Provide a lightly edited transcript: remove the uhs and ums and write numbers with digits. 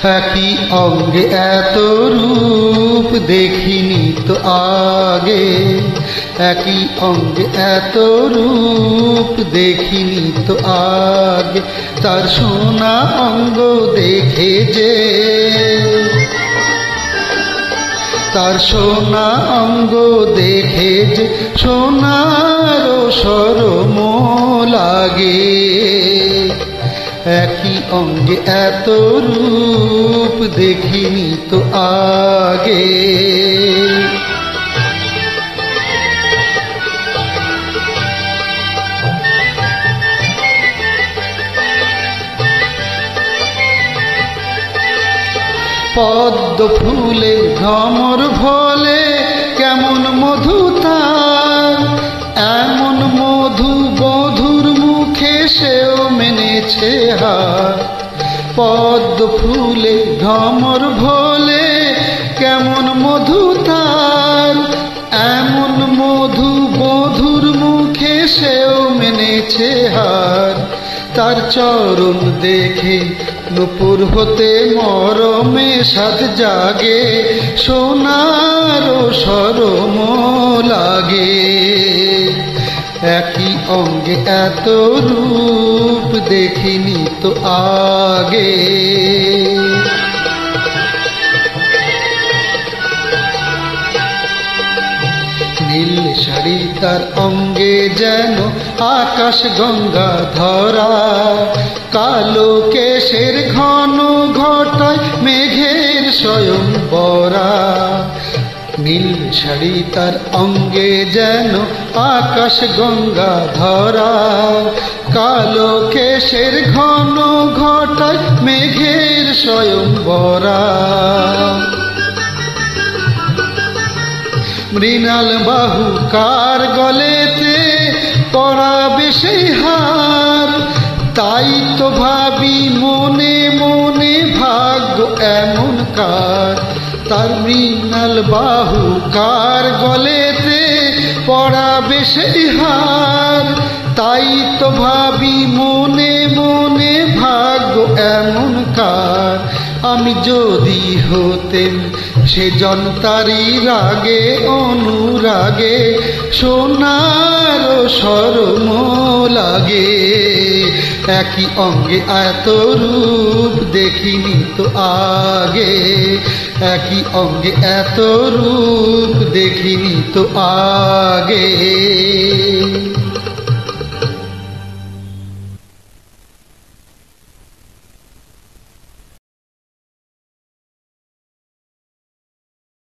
একই অঙ্গে এত রূপ দেখিনি তো আগে, একই অঙ্গে এত রূপ দেখিনি তো আগে। তার সোনা অঙ্গ দেখে যে, তার সোনা অঙ্গ দেখে যে সোনার শরম লাগে। একই অঙ্গে এত রূপ দেখিনি তো আগে। পদ্ম ফুলে ভ্রমর ভোলে কেমন মধু তার, এমন মধু বধুর মুখে সেও মেনেছে হার। পদ্ম ফুলে ভ্রমর ভোলে কেমন মধু তার, এমন মধু বধুর মুখে সেও মেনেছে হার। তার চরণ দেখে নূপুর হতে মরমে সাধ জাগে, সোনার শরম লাগে। একই অঙ্গে এত রূপ দেখিনি তো আগে। নীল শাড়ি তার অঙ্গে যেন আকাশ গঙ্গা ধরা, কালো কেশের ঘন ঘটায় মেঘের স্বয়ং বরা। নীল শাড়ি তার অঙ্গে যেন আকাশ গঙ্গা ধরা, কালো কেশের ঘন ঘটায় মেঘের স্বয়ং বরা। মৃণাল বাহু কার গলেতে পরাবে সেই হার, তাই তো ভাবি মনে মনে ভাগ্য এমন কার। তার মৃণাল বাহু কার গলেতে পরাবে সেই হার, তাই তো ভাবি মনে মনে ভাগ্য এমন কার। আমি যদি হতেন সে জনতারি রাগে অনুরাগে, সোনার শরম লাগে। একই অঙ্গে এত রূপ দেখিনি তো আগে, একই অঙ্গে এত রূপ দেখিনি তো আগে।